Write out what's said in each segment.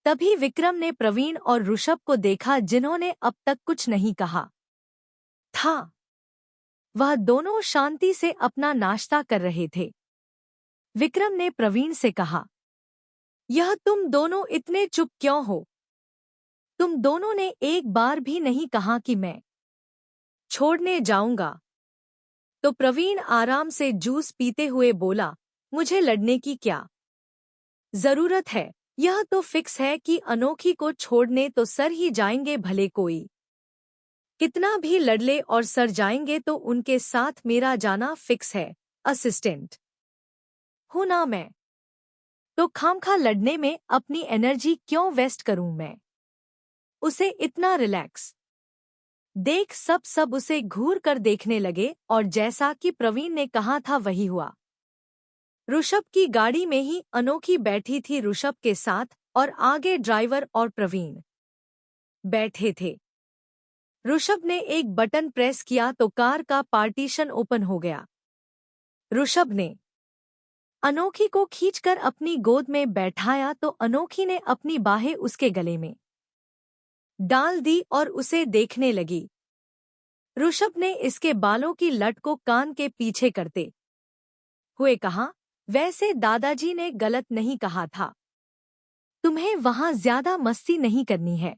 तभी विक्रम ने प्रवीण और ऋषभ को देखा जिन्होंने अब तक कुछ नहीं कहा था। वह दोनों शांति से अपना नाश्ता कर रहे थे। विक्रम ने प्रवीण से कहा, यह तुम दोनों इतने चुप क्यों हो? तुम दोनों ने एक बार भी नहीं कहा कि मैं छोड़ने जाऊंगा। तो प्रवीण आराम से जूस पीते हुए बोला, मुझे लड़ने की क्या जरूरत है? यह तो फिक्स है कि अनोखी को छोड़ने तो सर ही जाएंगे, भले कोई कितना भी लड़ ले और सर जाएंगे तो उनके साथ मेरा जाना फिक्स है। असिस्टेंट हूं ना मैं, तो खामखा लड़ने में अपनी एनर्जी क्यों वेस्ट करूं मैं? उसे इतना रिलैक्स देख सब उसे घूर कर देखने लगे और जैसा कि प्रवीण ने कहा था वही हुआ। ऋषभ की गाड़ी में ही अनोखी बैठी थी ऋषभ के साथ और आगे ड्राइवर और प्रवीण बैठे थे। ऋषभ ने एक बटन प्रेस किया तो कार का पार्टीशन ओपन हो गया। ऋषभ ने अनोखी को खींचकर अपनी गोद में बैठाया तो अनोखी ने अपनी बाहें उसके गले में डाल दी और उसे देखने लगी। ऋषभ ने इसके बालों की लट को कान के पीछे करते हुए कहा, वैसे दादाजी ने गलत नहीं कहा था, तुम्हें वहां ज्यादा मस्ती नहीं करनी है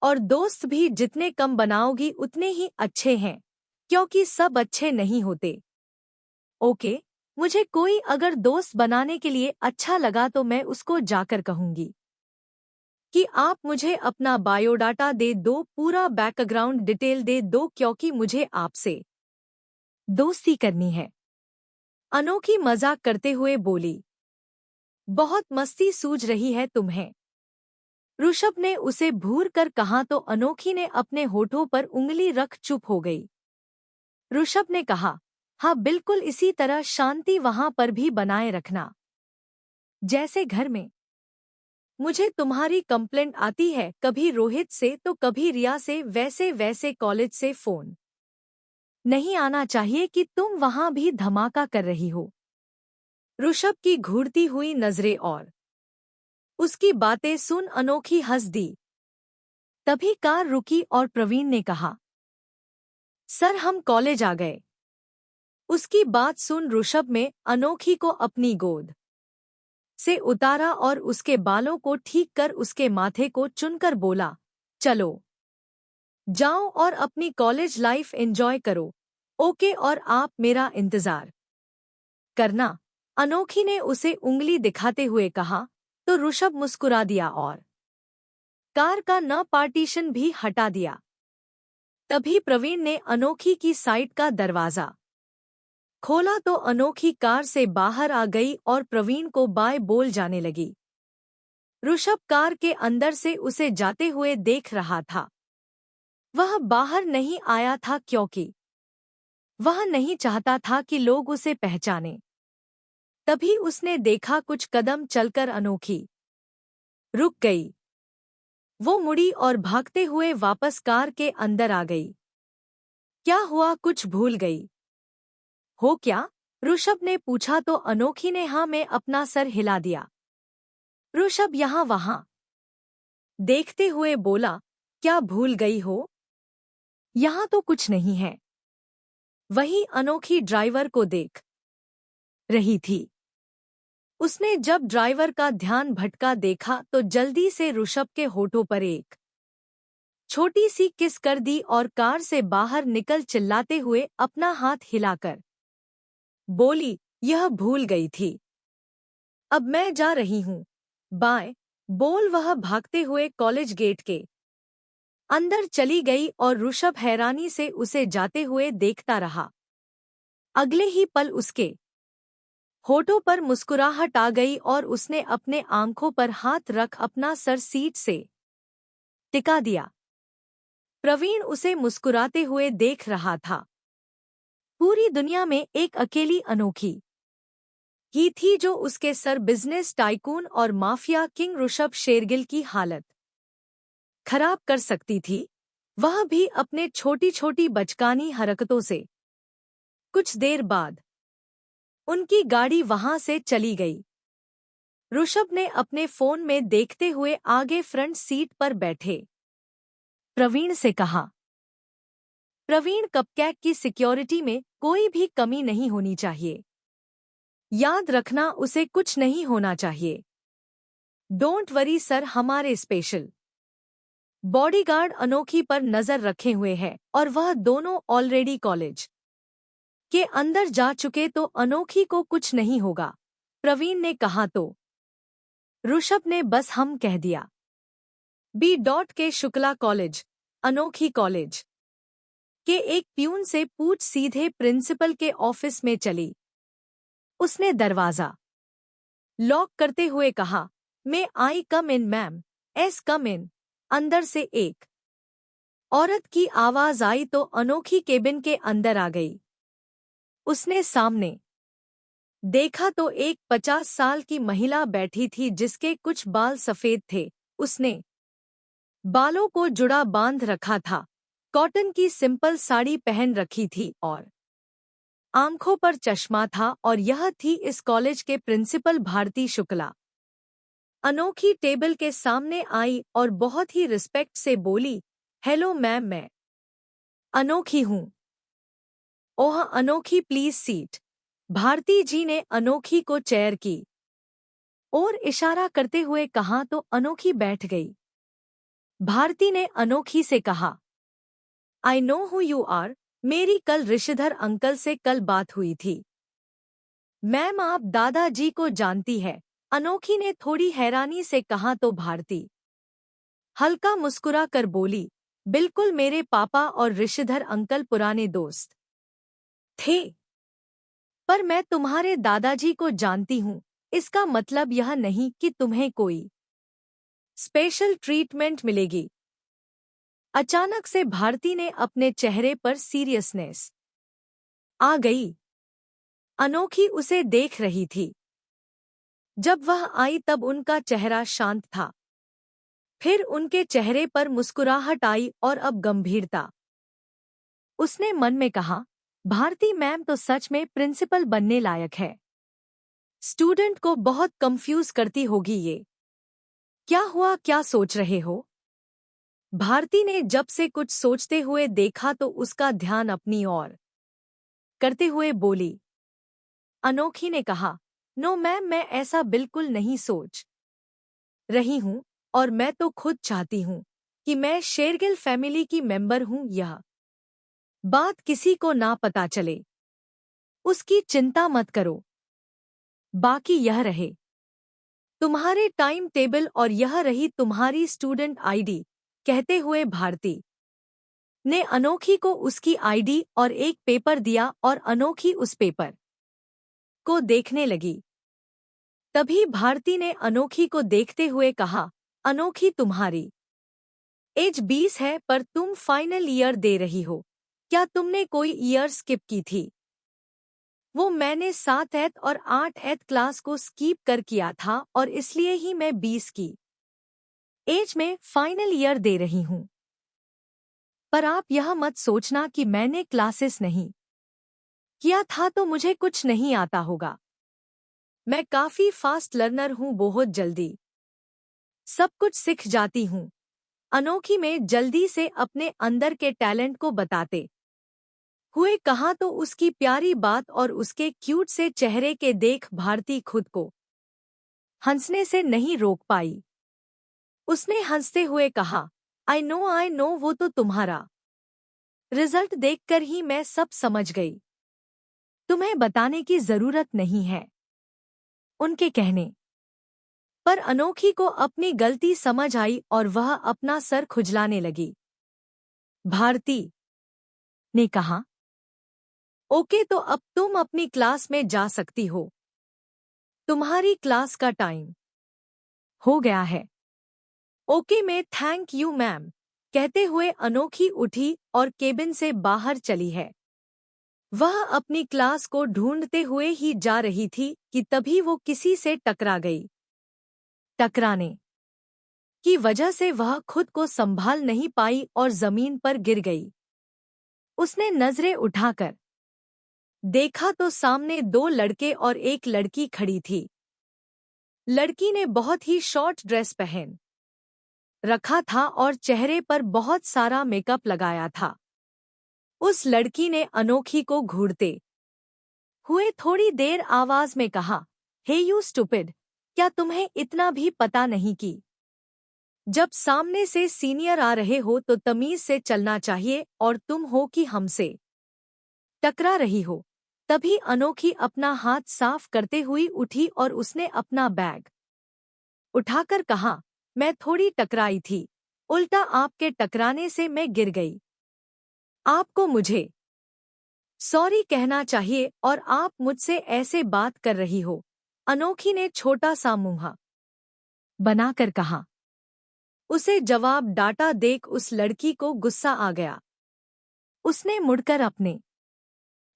और दोस्त भी जितने कम बनाओगी उतने ही अच्छे हैं, क्योंकि सब अच्छे नहीं होते। ओके, मुझे कोई अगर दोस्त बनाने के लिए अच्छा लगा तो मैं उसको जाकर कहूंगी कि आप मुझे अपना बायोडाटा दे दो, पूरा बैकग्राउंड डिटेल दे दो, क्योंकि मुझे आपसे दोस्ती करनी है। अनोखी मजाक करते हुए बोली, बहुत मस्ती सूझ रही है तुम्हें। ऋषभ ने उसे घूर कर कहा तो अनोखी ने अपने होठों पर उंगली रख चुप हो गई। ऋषभ ने कहा, हाँ बिल्कुल इसी तरह शांति वहां पर भी बनाए रखना, जैसे घर में मुझे तुम्हारी कंप्लेंट आती है, कभी रोहित से तो कभी रिया से, वैसे वैसे कॉलेज से फोन नहीं आना चाहिए कि तुम वहां भी धमाका कर रही हो। ऋषभ की घूरती हुई नजरें और उसकी बातें सुन अनोखी हंस दी। तभी कार रुकी और प्रवीण ने कहा, सर हम कॉलेज आ गए। उसकी बात सुन ऋषभ में अनोखी को अपनी गोद से उतारा और उसके बालों को ठीक कर उसके माथे को चुनकर बोला, चलो जाओ और अपनी कॉलेज लाइफ एंजॉय करो। ओके, और आप मेरा इंतजार करना। अनोखी ने उसे उंगली दिखाते हुए कहा तो ऋषभ मुस्कुरा दिया और कार का न पार्टीशन भी हटा दिया। तभी प्रवीण ने अनोखी की साइड का दरवाजा खोला तो अनोखी कार से बाहर आ गई और प्रवीण को बाय बोल जाने लगी। ऋषभ कार के अंदर से उसे जाते हुए देख रहा था। वह बाहर नहीं आया था क्योंकि वह नहीं चाहता था कि लोग उसे पहचाने। तभी उसने देखा कुछ कदम चलकर अनोखी रुक गई। वो मुड़ी और भागते हुए वापस कार के अंदर आ गई। क्या हुआ, कुछ भूल गई हो क्या? ऋषभ ने पूछा तो अनोखी ने हाँ में अपना सर हिला दिया। ऋषभ यहाँ वहाँ देखते हुए बोला, क्या भूल गई हो? यहाँ तो कुछ नहीं है। वही अनोखी ड्राइवर को देख रही थी। उसने जब ड्राइवर का ध्यान भटका देखा तो जल्दी से ऋषभ के होठों पर एक छोटी सी किस कर दी और कार से बाहर निकल चिल्लाते हुए अपना हाथ हिलाकर बोली, यह भूल गई थी। अब मैं जा रही हूँ, बाय। बोल वह भागते हुए कॉलेज गेट के अंदर चली गई और ऋषभ हैरानी से उसे जाते हुए देखता रहा। अगले ही पल उसके होठों पर मुस्कुराहट आ गई और उसने अपने आंखों पर हाथ रख अपना सर सीट से टिका दिया। प्रवीण उसे मुस्कुराते हुए देख रहा था। पूरी दुनिया में एक अकेली अनोखी ही थी जो उसके सर बिजनेस टाइकून और माफिया किंग ऋषभ शेरगिल की हालत खराब कर सकती थी, वह भी अपने छोटी छोटी बचकानी हरकतों से। कुछ देर बाद उनकी गाड़ी वहां से चली गई। ऋषभ ने अपने फोन में देखते हुए आगे फ्रंट सीट पर बैठे प्रवीण से कहा। प्रवीण, कपकेक की सिक्योरिटी में कोई भी कमी नहीं होनी चाहिए। याद रखना, उसे कुछ नहीं होना चाहिए। डोंट वरी सर, हमारे स्पेशल बॉडीगार्ड अनोखी पर नजर रखे हुए है और वह दोनों ऑलरेडी कॉलेज के अंदर जा चुके, तो अनोखी को कुछ नहीं होगा, प्रवीण ने कहा। तो ऋषभ ने बस हम कह दिया। के शुक्ला कॉलेज, अनोखी कॉलेज के एक प्यून से पूछ सीधे प्रिंसिपल के ऑफिस में चली। उसने दरवाजा लॉक करते हुए कहा, मे आई कम इन मैम? एस कम इन। अंदर से एक औरत की आवाज आई तो अनोखी केबिन के अंदर आ गई। उसने सामने देखा तो एक 50 साल की महिला बैठी थी जिसके कुछ बाल सफेद थे। उसने बालों को जुड़ा बांध रखा था, कॉटन की सिंपल साड़ी पहन रखी थी और आंखों पर चश्मा था, और यह थी इस कॉलेज के प्रिंसिपल भारती शुक्ला। अनोखी टेबल के सामने आई और बहुत ही रिस्पेक्ट से बोली, हेलो मैम, मैं अनोखी हूँ। ओह अनोखी, प्लीज सीट। भारती जी ने अनोखी को चेयर की और इशारा करते हुए कहा तो अनोखी बैठ गई। भारती ने अनोखी से कहा, I know who you are. मेरी कल ऋषिधर अंकल से कल बात हुई थी। मैम, आप दादाजी को जानती है? अनोखी ने थोड़ी हैरानी से कहा तो भारती हल्का मुस्कुरा कर बोली, बिल्कुल, मेरे पापा और ऋषिधर अंकल पुराने दोस्त थे। पर मैं तुम्हारे दादाजी को जानती हूँ, इसका मतलब यह नहीं कि तुम्हें कोई स्पेशल ट्रीटमेंट मिलेगी। अचानक से भारती ने अपने चेहरे पर सीरियसनेस आ गई। अनोखी उसे देख रही थी। जब वह आई तब उनका चेहरा शांत था, फिर उनके चेहरे पर मुस्कुराहट आई और अब गंभीरता। उसने मन में कहा, भारती मैम तो सच में प्रिंसिपल बनने लायक है। स्टूडेंट को बहुत कंफ्यूज करती होगी ये। क्या हुआ, क्या सोच रहे हो? भारती ने जब से कुछ सोचते हुए देखा तो उसका ध्यान अपनी ओर करते हुए बोली। अनोखी ने कहा, नो मैम, मैं ऐसा बिल्कुल नहीं सोच रही हूँ, और मैं तो खुद चाहती हूँ कि मैं शेरगिल फैमिली की मेंबर हूँ। यह बात किसी को ना पता चले, उसकी चिंता मत करो। बाकी यह रहे तुम्हारे टाइम टेबल और यह रही तुम्हारी स्टूडेंट आईडी। कहते हुए भारती ने अनोखी को उसकी आईडी और एक पेपर दिया और अनोखी उस पेपर को देखने लगी। तभी भारती ने अनोखी को देखते हुए कहा, अनोखी, तुम्हारी एज 20 है पर तुम फाइनल ईयर दे रही हो। क्या तुमने कोई ईयर स्किप की थी? वो मैंने 7th और 8th क्लास को स्कीप कर किया था और इसलिए ही मैं 20 की एज में फाइनल ईयर दे रही हूँ। पर आप यह मत सोचना कि मैंने क्लासेस नहीं किया था तो मुझे कुछ नहीं आता होगा। मैं काफी फास्ट लर्नर हूँ, बहुत जल्दी सब कुछ सीख जाती हूँ। अनोखी में जल्दी से अपने अंदर के टैलेंट को बताते हुए कहा तो उसकी प्यारी बात और उसके क्यूट से चेहरे के देख भारती खुद को हंसने से नहीं रोक पाई। उसने हंसते हुए कहा, आई नो, वो तो तुम्हारा रिजल्ट देखकर ही मैं सब समझ गई। तुम्हें बताने की जरूरत नहीं है। उनके कहने पर अनोखी को अपनी गलती समझ आई और वह अपना सर खुजलाने लगी। भारती ने कहा, ओके, तो अब तुम अपनी क्लास में जा सकती हो। तुम्हारी क्लास का टाइम हो गया है। ओके में थैंक यू मैम। कहते हुए अनोखी उठी और केबिन से बाहर चली है। वह अपनी क्लास को ढूंढते हुए ही जा रही थी कि तभी वो किसी से टकरा गई। टकराने की वजह से वह खुद को संभाल नहीं पाई और जमीन पर गिर गई। उसने नजरें उठाकर देखा तो सामने 2 लड़के और एक लड़की खड़ी थी। लड़की ने बहुत ही शॉर्ट ड्रेस पहन रखा था और चेहरे पर बहुत सारा मेकअप लगाया था। उस लड़की ने अनोखी को घूरते हुए थोड़ी देर आवाज में कहा, हे यू स्टूपिड, क्या तुम्हें इतना भी पता नहीं कि जब सामने से सीनियर आ रहे हो तो तमीज से चलना चाहिए और तुम हो कि हमसे टकरा रही हो। तभी अनोखी अपना हाथ साफ करते हुई उठी और उसने अपना बैग उठाकर कहा, मैं थोड़ी टकराई थी, उल्टा आपके टकराने से मैं गिर गई। आपको मुझे सॉरी कहना चाहिए और आप मुझसे ऐसे बात कर रही हो। अनोखी ने छोटा सा मुंह बनाकर कहा। उसे जवाब डाटा देख उस लड़की को गुस्सा आ गया। उसने मुड़कर अपने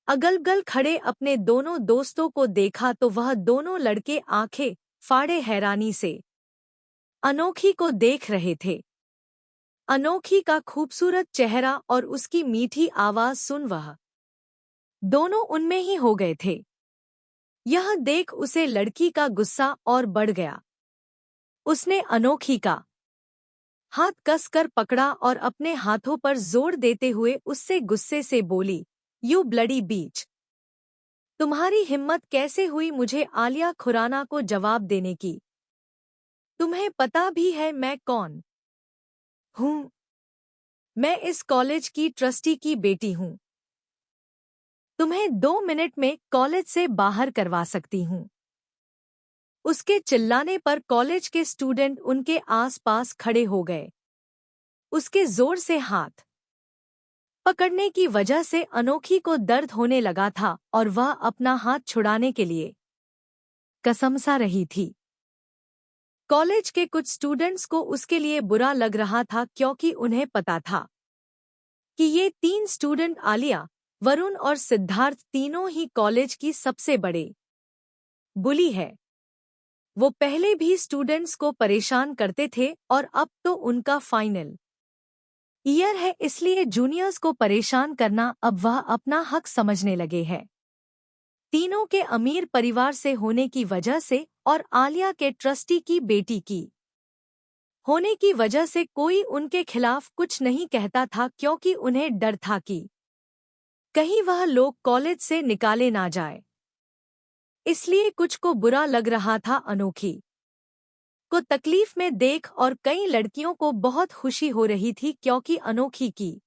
अगल-बगल खड़े अपने दोनों दोस्तों को देखा तो वह दोनों लड़के आंखें फाड़े हैरानी से अनोखी को देख रहे थे। अनोखी का खूबसूरत चेहरा और उसकी मीठी आवाज सुन वह दोनों उनमें ही हो गए थे। यह देख उसे लड़की का गुस्सा और बढ़ गया। उसने अनोखी का हाथ कसकर पकड़ा और अपने हाथों पर जोर देते हुए उससे गुस्से से बोली, यू ब्लडी बीच, तुम्हारी हिम्मत कैसे हुई मुझे आलिया खुराना को जवाब देने की? तुम्हें पता भी है मैं कौन हूँ? मैं इस कॉलेज की ट्रस्टी की बेटी हूँ। तुम्हें 2 मिनट में कॉलेज से बाहर करवा सकती हूँ। उसके चिल्लाने पर कॉलेज के स्टूडेंट उनके आसपास खड़े हो गए। उसके जोर से हाथ पकड़ने की वजह से अनोखी को दर्द होने लगा था और वह अपना हाथ छुड़ाने के लिए कसमसा रही थी। कॉलेज के कुछ स्टूडेंट्स को उसके लिए बुरा लग रहा था क्योंकि उन्हें पता था कि ये 3 स्टूडेंट आलिया, वरुण और सिद्धार्थ तीनों ही कॉलेज की सबसे बड़े बुली है। वो पहले भी स्टूडेंट्स को परेशान करते थे और अब तो उनका फाइनल ईयर है, इसलिए जूनियर्स को परेशान करना अब वह अपना हक समझने लगे हैं। तीनों के अमीर परिवार से होने की वजह से और आलिया के ट्रस्टी की बेटी की होने की वजह से कोई उनके खिलाफ कुछ नहीं कहता था क्योंकि उन्हें डर था कि कहीं वह लोग कॉलेज से निकाले ना जाए। इसलिए कुछ को बुरा लग रहा था अनोखी को तकलीफ में देख और कई लड़कियों को बहुत खुशी हो रही थी क्योंकि अनोखी की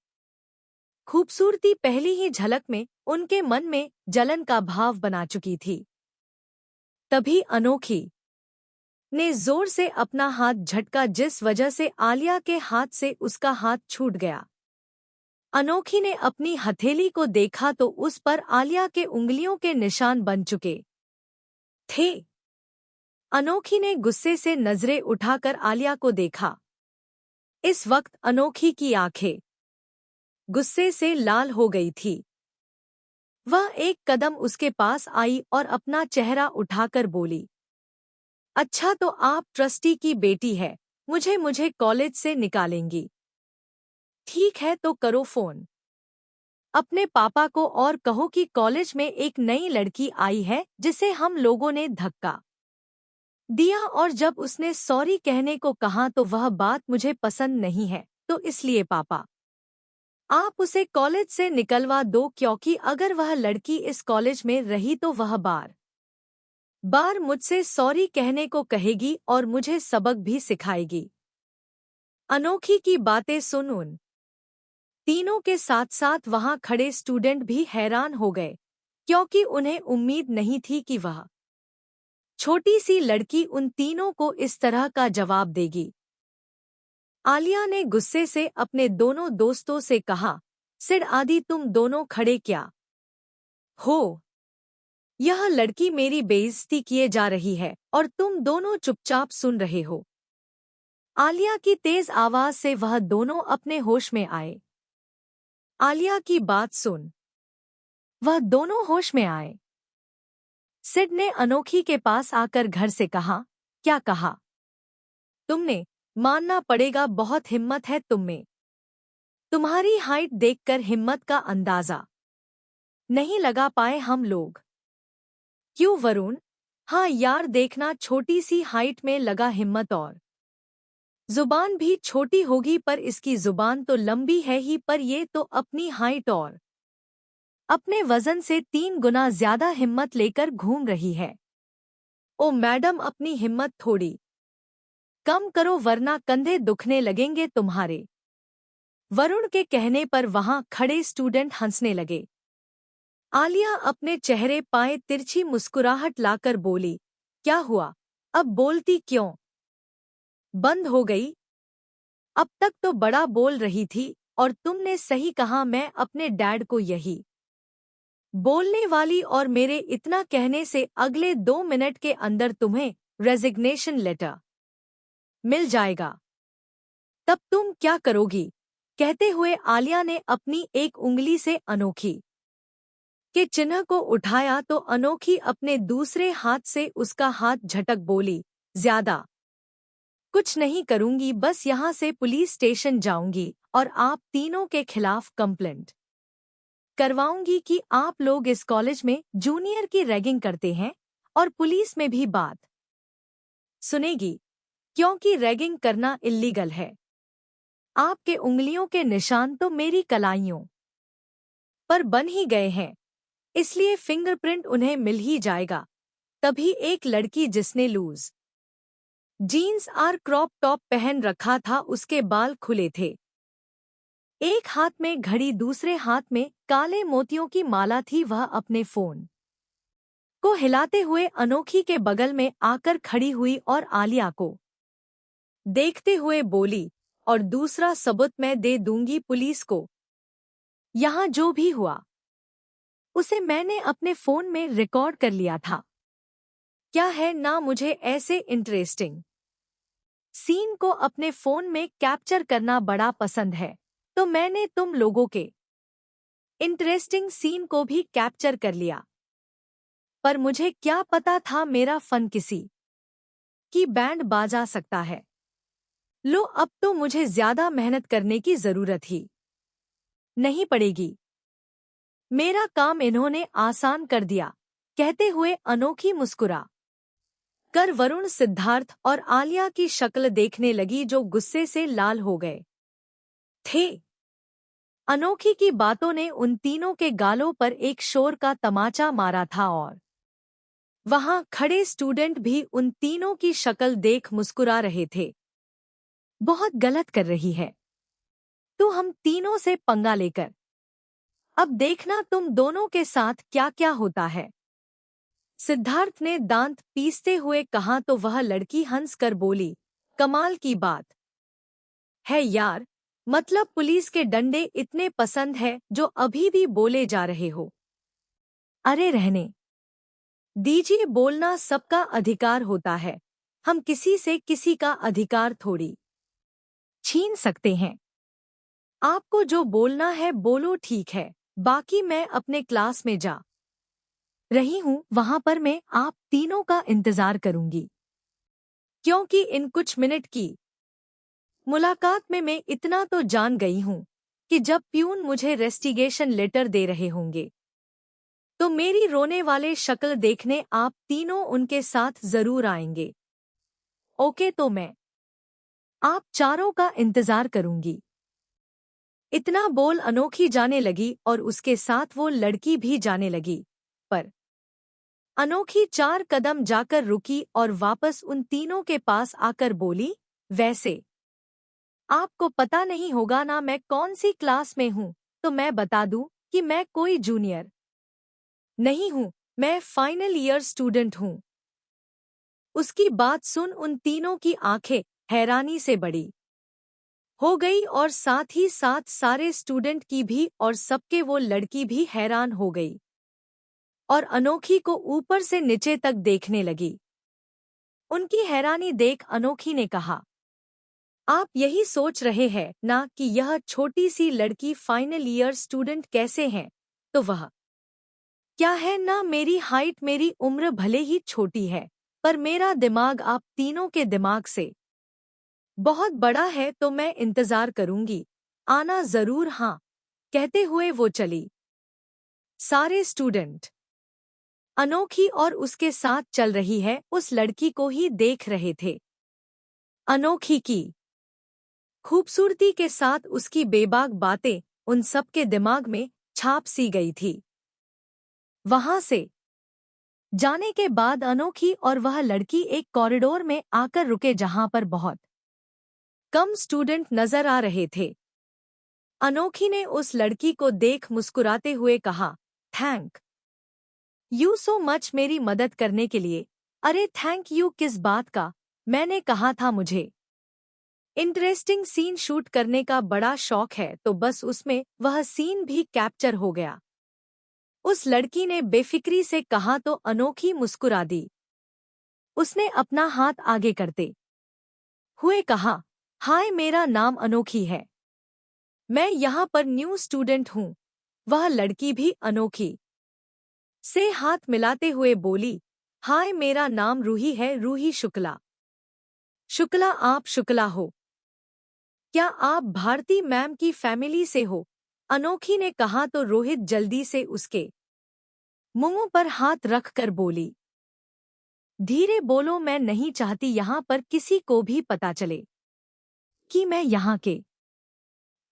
खूबसूरती पहली ही झलक में उनके मन में जलन का भाव बना चुकी थी। तभी अनोखी ने जोर से अपना हाथ झटका जिस वजह से आलिया के हाथ से उसका हाथ छूट गया। अनोखी ने अपनी हथेली को देखा तो उस पर आलिया के उंगलियों के निशान बन चुके थे। अनोखी ने गुस्से से नजरें उठाकर आलिया को देखा। इस वक्त अनोखी की आंखें गुस्से से लाल हो गई थी। वह एक कदम उसके पास आई और अपना चेहरा उठाकर बोली, अच्छा तो आप ट्रस्टी की बेटी है, मुझे कॉलेज से निकालेंगी। ठीक है तो करो फोन अपने पापा को और कहो कि कॉलेज में एक नई लड़की आई है जिसे हम लोगों ने धक्का दिया और जब उसने सॉरी कहने को कहा तो वह बात मुझे पसंद नहीं है, तो इसलिए पापा आप उसे कॉलेज से निकलवा दो क्योंकि अगर वह लड़की इस कॉलेज में रही तो वह बार बार मुझसे सॉरी कहने को कहेगी और मुझे सबक भी सिखाएगी। अनोखी की बातें सुन उन तीनों के साथ साथ वहां खड़े स्टूडेंट भी हैरान हो गए क्योंकि उन्हें उम्मीद नहीं थी कि वह छोटी सी लड़की उन तीनों को इस तरह का जवाब देगी। आलिया ने गुस्से से अपने दोनों दोस्तों से कहा, सिड आदि तुम दोनों खड़े क्या हो? यह लड़की मेरी बेइज्जती किए जा रही है और तुम दोनों चुपचाप सुन रहे हो। आलिया की तेज आवाज से वह दोनों अपने होश में आए। आलिया की बात सुन वह दोनों होश में आए। सिड ने अनोखी के पास आकर घर से कहा, क्या कहा तुमने? मानना पड़ेगा बहुत हिम्मत है तुममें। तुम्हारी हाइट देखकर हिम्मत का अंदाजा नहीं लगा पाए हम लोग। क्यों वरुण, हाँ यार, देखना, छोटी सी हाइट में लगा हिम्मत, और जुबान भी छोटी होगी पर इसकी जुबान तो लंबी है ही, पर ये तो अपनी हाइट और अपने वजन से 3 गुना ज्यादा हिम्मत लेकर घूम रही है। ओ मैडम, अपनी हिम्मत थोड़ी कम करो वरना कंधे दुखने लगेंगे तुम्हारे। वरुण के कहने पर वहां खड़े स्टूडेंट हंसने लगे। आलिया अपने चेहरे पाए तिरछी मुस्कुराहट लाकर बोली, क्या हुआ, अब बोलती क्यों बंद हो गई? अब तक तो बड़ा बोल रही थी, और तुमने सही कहा, मैं अपने डैड को यही बोलने वाली, और मेरे इतना कहने से अगले 2 मिनट के अंदर तुम्हें रेजिग्नेशन लेटर मिल जाएगा। तब तुम क्या करोगी? कहते हुए आलिया ने अपनी एक उंगली से अनोखी के चिन्ह को उठाया तो अनोखी अपने दूसरे हाथ से उसका हाथ झटक बोली, ज्यादा कुछ नहीं करूंगी, बस यहाँ से पुलिस स्टेशन जाऊंगी और आप तीनों के खिलाफ कंप्लेंट करवाऊंगी कि आप लोग इस कॉलेज में जूनियर की रैगिंग करते हैं, और पुलिस में भी बात सुनेगी, क्योंकि रैगिंग करना इल्लीगल है। आपके उंगलियों के निशान तो मेरी कलाइयों पर बन ही गए हैं, इसलिए फिंगरप्रिंट उन्हें मिल ही जाएगा। तभी एक लड़की जिसने लूज जीन्स और क्रॉप टॉप पहन रखा था, उसके बाल खुले थे, एक हाथ में घड़ी दूसरे हाथ में काले मोतियों की माला थी, वह अपने फोन को हिलाते हुए अनोखी के बगल में आकर खड़ी हुई और आलिया को देखते हुए बोली, और दूसरा सबूत मैं दे दूंगी पुलिस को। यहाँ जो भी हुआ उसे मैंने अपने फोन में रिकॉर्ड कर लिया था। क्या है ना, मुझे ऐसे इंटरेस्टिंग सीन को अपने फोन में कैप्चर करना बड़ा पसंद है, तो मैंने तुम लोगों के इंटरेस्टिंग सीन को भी कैप्चर कर लिया। पर मुझे क्या पता था मेरा फन किसी की बैंड बाजा सकता है। लो, अब तो मुझे ज्यादा मेहनत करने की जरूरत ही नहीं पड़ेगी, मेरा काम इन्होंने आसान कर दिया। कहते हुए अनोखी मुस्कुरा कर वरुण, सिद्धार्थ और आलिया की शक्ल देखने लगी, जो गुस्से से लाल हो गए थे। अनोखी की बातों ने उन तीनों के गालों पर एक शोर का तमाचा मारा था, और वहां खड़े स्टूडेंट भी उन तीनों की शक्ल देख मुस्कुरा रहे थे। बहुत गलत कर रही है तो हम तीनों से पंगा लेकर, अब देखना तुम दोनों के साथ क्या क्या होता है। सिद्धार्थ ने दांत पीसते हुए कहा तो वह लड़की हंस कर बोली, कमाल की बात है यार, मतलब पुलिस के डंडे इतने पसंद है जो अभी भी बोले जा रहे हो। अरे रहने दीजिए, बोलना सबका अधिकार होता है, हम किसी से किसी का अधिकार थोड़ी छीन सकते हैं। आपको जो बोलना है बोलो, ठीक है, बाकी मैं अपने क्लास में जा रही हूँ, वहां पर मैं आप तीनों का इंतजार करूंगी, क्योंकि इन कुछ मिनट की मुलाकात में मैं इतना तो जान गई हूँ कि जब प्यून मुझे रेस्टिगेशन लेटर दे रहे होंगे तो मेरी रोने वाले शक्ल देखने आप तीनों उनके साथ जरूर आएंगे। ओके, तो मैं आप चारों का इंतजार करूंगी। इतना बोल अनोखी जाने लगी और उसके साथ वो लड़की भी जाने लगी, पर अनोखी 4 कदम जाकर रुकी और वापस उन तीनों के पास आकर बोली, वैसे आपको पता नहीं होगा ना मैं कौन सी क्लास में हूँ, तो मैं बता दूं कि मैं कोई जूनियर नहीं हूँ, मैं फाइनल ईयर स्टूडेंट हूँ। उसकी बात सुन उन तीनों की आंखें हैरानी से बड़ी हो गई, और साथ ही साथ सारे स्टूडेंट की भी, और सबके वो लड़की भी हैरान हो गई और अनोखी को ऊपर से नीचे तक देखने लगी। उनकी हैरानी देख अनोखी ने कहा, आप यही सोच रहे हैं ना कि यह छोटी सी लड़की फाइनल ईयर स्टूडेंट कैसे है? तो वह क्या है ना, मेरी हाइट, मेरी उम्र भले ही छोटी है, पर मेरा दिमाग आप तीनों के दिमाग से बहुत बड़ा है, तो मैं इंतजार करूंगी, आना जरूर। हाँ, कहते हुए वो चली। सारे स्टूडेंट अनोखी और उसके साथ चल रही है उस लड़की को ही देख रहे थे। अनोखी की खूबसूरती के साथ उसकी बेबाक बातें उन सब के दिमाग में छाप सी गई थी। वहां से जाने के बाद अनोखी और वह लड़की एक कॉरिडोर में आकर रुके जहां पर बहुत कम स्टूडेंट नजर आ रहे थे। अनोखी ने उस लड़की को देख मुस्कुराते हुए कहा, थैंक यू सो मच मेरी मदद करने के लिए। अरे थैंक यू किस बात का, मैंने कहा था मुझे इंटरेस्टिंग सीन शूट करने का बड़ा शौक है तो बस उसमें वह सीन भी कैप्चर हो गया। उस लड़की ने बेफिक्री से कहा तो अनोखी मुस्कुरा दी। उसने अपना हाथ आगे करते हुए कहा, हाय मेरा नाम अनोखी है, मैं यहाँ पर न्यू स्टूडेंट हूँ। वह लड़की भी अनोखी से हाथ मिलाते हुए बोली, हाय मेरा नाम रूही है, रूही शुक्ला। शुक्ला आप शुक्ला हो? क्या आप भारती मैम की फैमिली से हो? अनोखी ने कहा तो रोहित जल्दी से उसके मुंह पर हाथ रखकर बोली, धीरे बोलो, मैं नहीं चाहती यहाँ पर किसी को भी पता चले कि मैं यहाँ के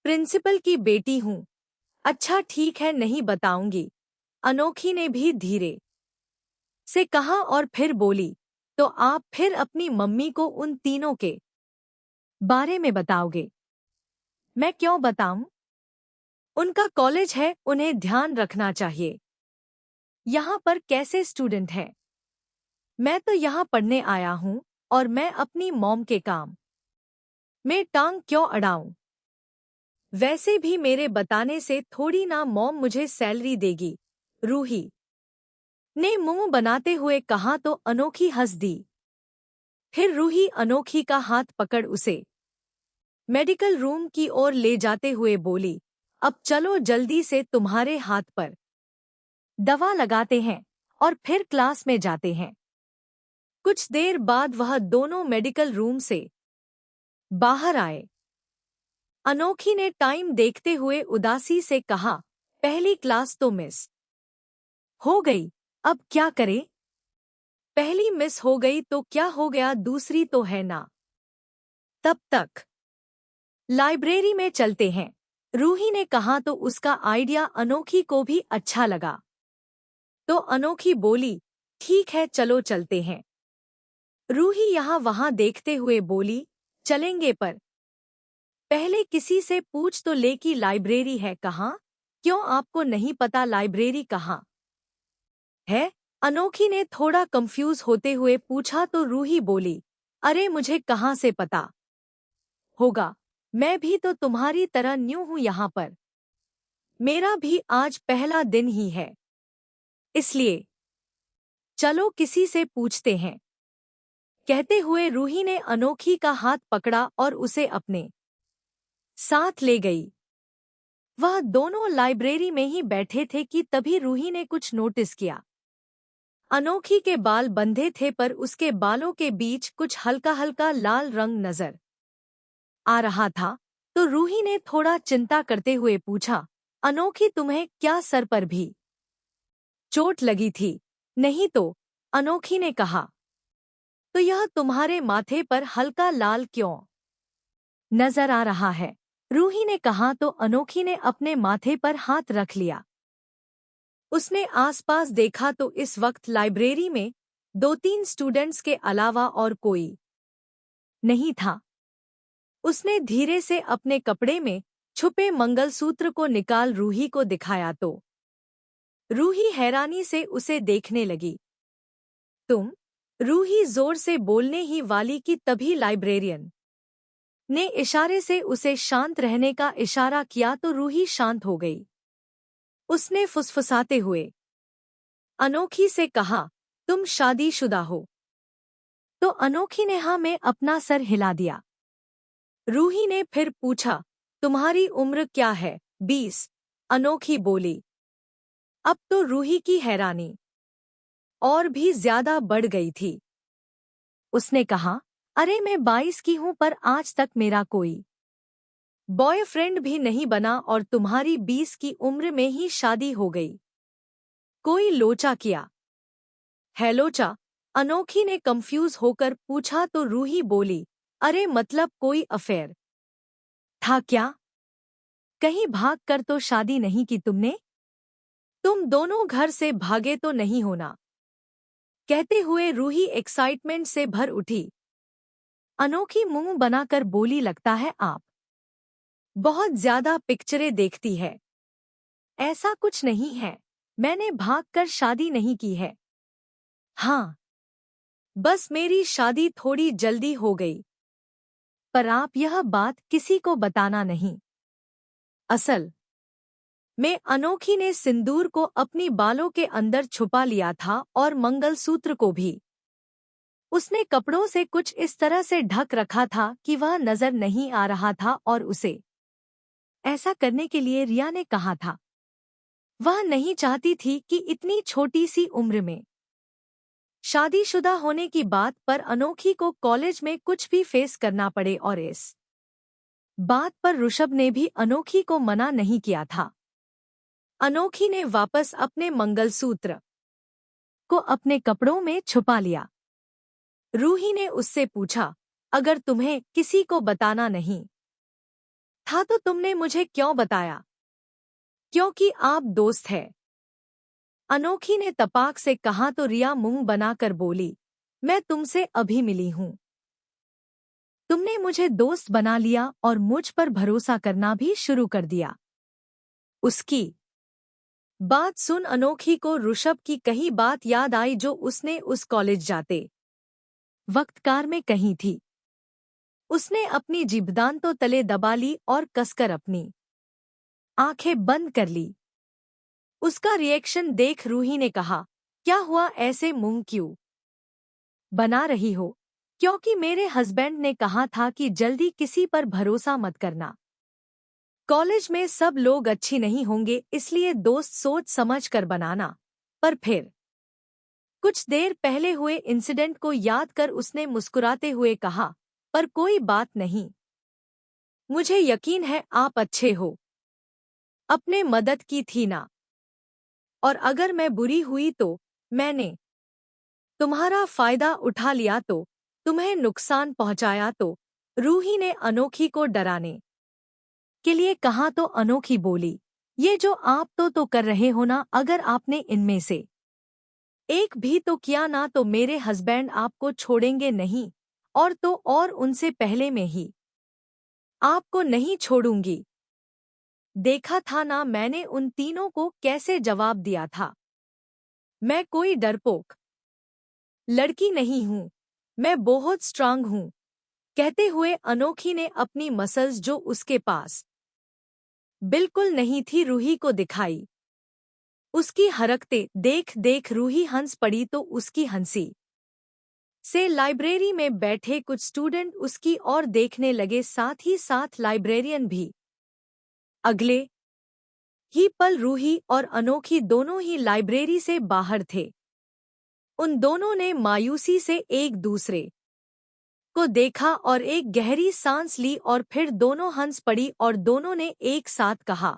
प्रिंसिपल की बेटी हूँ। अच्छा ठीक है, नहीं बताऊंगी, अनोखी ने भी धीरे से कहा और फिर बोली, तो आप फिर अपनी मम्मी को उन तीनों के बारे में बताओगे? मैं क्यों बताऊं? उनका कॉलेज है, उन्हें ध्यान रखना चाहिए। यहाँ पर कैसे स्टूडेंट हैं? मैं तो यहाँ पढ़ने आया हूँ और मैं अपनी मॉम के काम में टांग क्यों अड़ाऊं? वैसे भी मेरे बताने से थोड़ी ना मॉम मुझे सैलरी देगी, रूही ने मुंह बनाते हुए कहा तो अनोखी हंस दी। फिर रूही अनोखी का हाथ पकड़ उसे मेडिकल रूम की ओर ले जाते हुए बोली, अब चलो जल्दी से तुम्हारे हाथ पर दवा लगाते हैं और फिर क्लास में जाते हैं। कुछ देर बाद वह दोनों मेडिकल रूम से बाहर आए। अनोखी ने टाइम देखते हुए उदासी से कहा, पहली क्लास तो मिस हो गई, अब क्या करें? पहली मिस हो गई तो क्या हो गया, दूसरी तो है ना। तब तक लाइब्रेरी में चलते हैं, रूही ने कहा तो उसका आइडिया अनोखी को भी अच्छा लगा। तो अनोखी बोली, ठीक है चलो चलते हैं। रूही यहाँ वहाँ देखते हुए बोली, चलेंगे पर पहले किसी से पूछ तो ले कि लाइब्रेरी है कहाँ? क्यों आपको नहीं पता लाइब्रेरी कहाँ है? अनोखी ने थोड़ा कंफ्यूज होते हुए पूछा तो रूही बोली, अरे मुझे कहाँ से पता होगा, मैं भी तो तुम्हारी तरह न्यू हूँ यहाँ पर। मेरा भी आज पहला दिन ही है, इसलिए चलो किसी से पूछते हैं। कहते हुए रूही ने अनोखी का हाथ पकड़ा और उसे अपने साथ ले गई। वह दोनों लाइब्रेरी में ही बैठे थे कि तभी रूही ने कुछ नोटिस किया। अनोखी के बाल बंधे थे पर उसके बालों के बीच कुछ हल्का हल्का लाल रंग नजर आ रहा था। तो रूही ने थोड़ा चिंता करते हुए पूछा, अनोखी तुम्हें क्या सर पर भी चोट लगी थी? नहीं तो, अनोखी ने कहा। तो यह तुम्हारे माथे पर हल्का लाल क्यों नजर आ रहा है? रूही ने कहा तो अनोखी ने अपने माथे पर हाथ रख लिया। उसने आसपास देखा तो इस वक्त लाइब्रेरी में 2-3 स्टूडेंट्स के अलावा और कोई नहीं था। उसने धीरे से अपने कपड़े में छुपे मंगलसूत्र को निकाल रूही को दिखाया तो रूही हैरानी से उसे देखने लगी। तुम? रूही जोर से बोलने ही वाली कि तभी लाइब्रेरियन ने इशारे से उसे शांत रहने का इशारा किया तो रूही शांत हो गई। उसने फुसफुसाते हुए अनोखी से कहा, तुम शादीशुदा हो? तो अनोखी ने हाँ में अपना सर हिला दिया। रूही ने फिर पूछा, तुम्हारी उम्र क्या है? 20, अनोखी बोली। अब तो रूही की हैरानी और भी ज्यादा बढ़ गई थी। उसने कहा, अरे मैं 22 की हूं पर आज तक मेरा कोई बॉयफ्रेंड भी नहीं बना और तुम्हारी 20 की उम्र में ही शादी हो गई। कोई लोचा किया? हेलो चा, अनोखी ने कंफ्यूज होकर पूछा तो रूही बोली, अरे मतलब कोई अफेयर था क्या? कहीं भाग कर तो शादी नहीं की तुमने? तुम दोनों घर से भागे तो नहीं होना? कहते हुए रूही एक्साइटमेंट से भर उठी। अनोखी मुंह बनाकर बोली, लगता है आप बहुत ज्यादा पिक्चरें देखती है। ऐसा कुछ नहीं है, मैंने भागकर शादी नहीं की है। हाँ, बस मेरी शादी थोड़ी जल्दी हो गई। पर आप यह बात किसी को बताना नहीं। असल में अनोखी ने सिंदूर को अपनी बालों के अंदर छुपा लिया था और मंगलसूत्र को भी। उसने कपड़ों से कुछ इस तरह से ढक रखा था कि वह नजर नहीं आ रहा था और उसे ऐसा करने के लिए रिया ने कहा था। वह नहीं चाहती थी कि इतनी छोटी सी उम्र में शादीशुदा होने की बात पर अनोखी को कॉलेज में कुछ भी फेस करना पड़े और इस बात पर ऋषभ ने भी अनोखी को मना नहीं किया था। अनोखी ने वापस अपने मंगलसूत्र को अपने कपड़ों में छुपा लिया। रूही ने उससे पूछा, अगर तुम्हें किसी को बताना नहीं था तो तुमने मुझे क्यों बताया? क्योंकि आप दोस्त हैं। अनोखी ने तपाक से कहा तो रिया मुंह बनाकर बोली, मैं तुमसे अभी मिली हूं। तुमने मुझे दोस्त बना लिया और मुझ पर भरोसा करना भी शुरू कर दिया। उसकी बात सुन अनोखी को ऋषभ की कही बात याद आई जो उसने उस कॉलेज जाते वक्त कार में कही थी। उसने अपनी जीभदान तो तले दबा ली और कसकर अपनी आंखें बंद कर ली। उसका रिएक्शन देख रूही ने कहा, क्या हुआ, ऐसे मुंह क्यों बना रही हो? क्योंकि मेरे हस्बैंड ने कहा था कि जल्दी किसी पर भरोसा मत करना। कॉलेज में सब लोग अच्छी नहीं होंगे, इसलिए दोस्त सोच समझ कर बनाना। पर फिर कुछ देर पहले हुए इंसिडेंट को याद कर उसने मुस्कुराते हुए कहा, पर कोई बात नहीं। मुझे यकीन है आप अच्छे हो। अपने मदद की थी ना। और अगर मैं बुरी हुई तो मैंने तुम्हारा फायदा उठा लिया तो तुम्हें नुकसान पहुंचाया तो। रूही ने अनोखी को डराने के लिए कहा तो अनोखी बोली, ये जो आप तो कर रहे हो ना, अगर आपने इनमें से एक भी तो किया ना तो मेरे हस्बैंड आपको छोड़ेंगे नहीं, और तो और उनसे पहले में ही आपको नहीं छोड़ूंगी। देखा था ना मैंने उन तीनों को कैसे जवाब दिया था। मैं कोई डरपोक लड़की नहीं हूँ, मैं बहुत स्ट्रांग हूँ। कहते हुए अनोखी ने अपनी मसल्स जो उसके पास बिल्कुल नहीं थी रूही को दिखाई। उसकी हरकतें देख देख रूही हंस पड़ी तो उसकी हंसी से लाइब्रेरी में बैठे कुछ स्टूडेंट उसकी ओर देखने लगे, साथ ही साथ लाइब्रेरियन भी। अगले ही पल रूही और अनोखी दोनों ही लाइब्रेरी से बाहर थे। उन दोनों ने मायूसी से एक दूसरे को देखा और एक गहरी सांस ली और फिर दोनों हंस पड़ी और दोनों ने एक साथ कहा,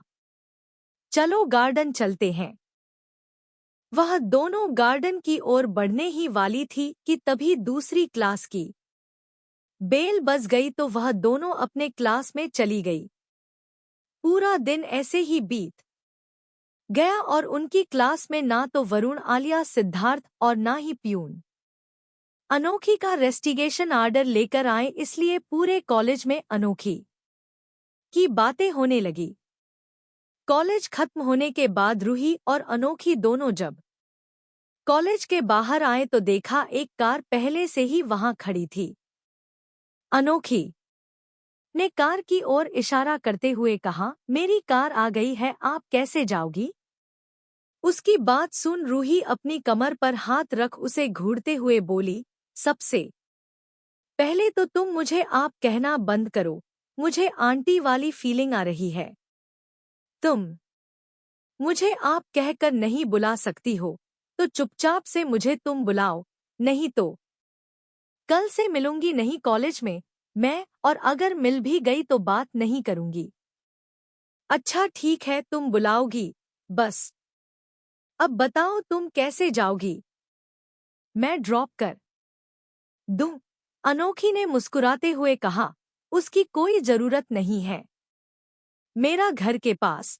चलो गार्डन चलते हैं। वह दोनों गार्डन की ओर बढ़ने ही वाली थी कि तभी दूसरी क्लास की बेल बज गई तो वह दोनों अपने क्लास में चली गई। पूरा दिन ऐसे ही बीत गया और उनकी क्लास में ना तो वरुण, आलिया, सिद्धार्थ और ना ही प्यून अनोखी का रेस्टिगेशन आर्डर लेकर आए, इसलिए पूरे कॉलेज में अनोखी की बातें होने लगी। कॉलेज खत्म होने के बाद रूही और अनोखी दोनों जब कॉलेज के बाहर आए तो देखा एक कार पहले से ही वहां खड़ी थी। अनोखी ने कार की ओर इशारा करते हुए कहा, मेरी कार आ गई है, आप कैसे जाओगी? उसकी बात सुन रूही अपनी कमर पर हाथ रख उसे घूरते हुए बोली, सबसे पहले तो तुम मुझे आप कहना बंद करो, मुझे आंटी वाली फीलिंग आ रही है। तुम मुझे आप कहकर नहीं बुला सकती हो तो चुपचाप से मुझे तुम बुलाओ, नहीं तो कल से मिलूंगी नहीं कॉलेज में मैं, और अगर मिल भी गई तो बात नहीं करूंगी। अच्छा ठीक है, तुम बुलाओगी, बस अब बताओ तुम कैसे जाओगी? मैं ड्रॉप कर दूं? अनोखी ने मुस्कुराते हुए कहा, उसकी कोई जरूरत नहीं है। मेरा घर के पास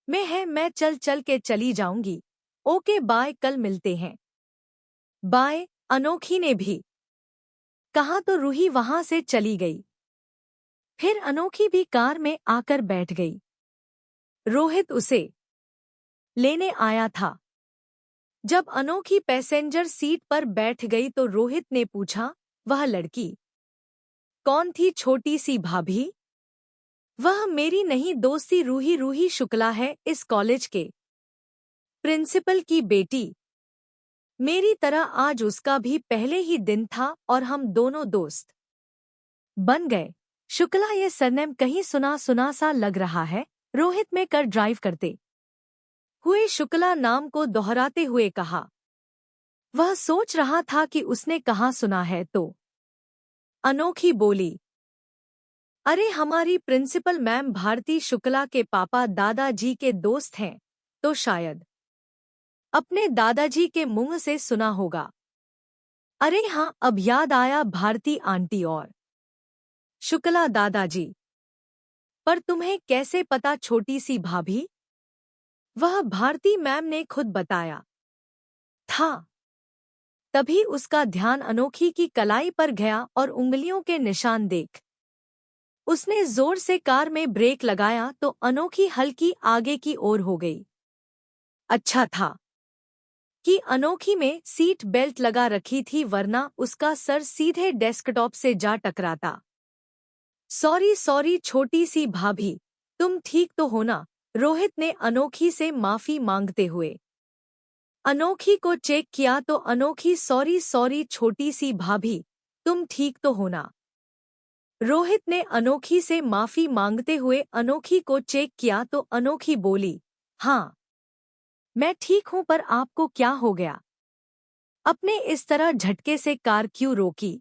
में है, मैं चल चल के चली जाऊंगी। ओके बाय, कल मिलते हैं। बाय, अनोखी ने भी कहा तो रूही वहां से चली गई। फिर अनोखी भी कार में आकर बैठ गई। रोहित उसे लेने आया था। जब अनोखी पैसेंजर सीट पर बैठ गई तो रोहित ने पूछा, वह लड़की कौन थी? छोटी सी भाभी? वह मेरी नहीं दोस्ती रूही रूही शुक्ला है, इस कॉलेज के प्रिंसिपल की बेटी। मेरी तरह आज उसका भी पहले ही दिन था और हम दोनों दोस्त बन गए। शुक्ला, ये सरनेम कहीं सुना सुना सा लग रहा है। रोहित में कर ड्राइव करते हुए शुक्ला नाम को दोहराते हुए कहा। वह सोच रहा था कि उसने कहाँ सुना है तो अनोखी बोली, अरे हमारी प्रिंसिपल मैम भारती शुक्ला के पापा दादाजी के दोस्त हैं, तो शायद अपने दादाजी के मुंह से सुना होगा। अरे हाँ, अब याद आया, भारती आंटी और शुक्ला दादाजी। पर तुम्हें कैसे पता छोटी सी भाभी? वह भारती मैम ने खुद बताया था। तभी उसका ध्यान अनोखी की कलाई पर गया और उंगलियों के निशान देख उसने जोर से कार में ब्रेक लगाया तो अनोखी हल्की आगे की ओर हो गई। अच्छा था कि अनोखी में सीट बेल्ट लगा रखी थी, वरना उसका सर सीधे डेस्कटॉप से जा टकराता। सॉरी सॉरी छोटी सी भाभी, तुम ठीक तो हो ना? रोहित ने अनोखी से माफी मांगते हुए अनोखी को चेक किया तो अनोखी, सॉरी सॉरी छोटी सी भाभी, तुम ठीक तो हो ना? रोहित ने अनोखी से माफी मांगते हुए अनोखी को चेक किया तो अनोखी बोली, हाँ मैं ठीक हूं, पर आपको क्या हो गया? अपने इस तरह झटके से कार क्यों रोकी?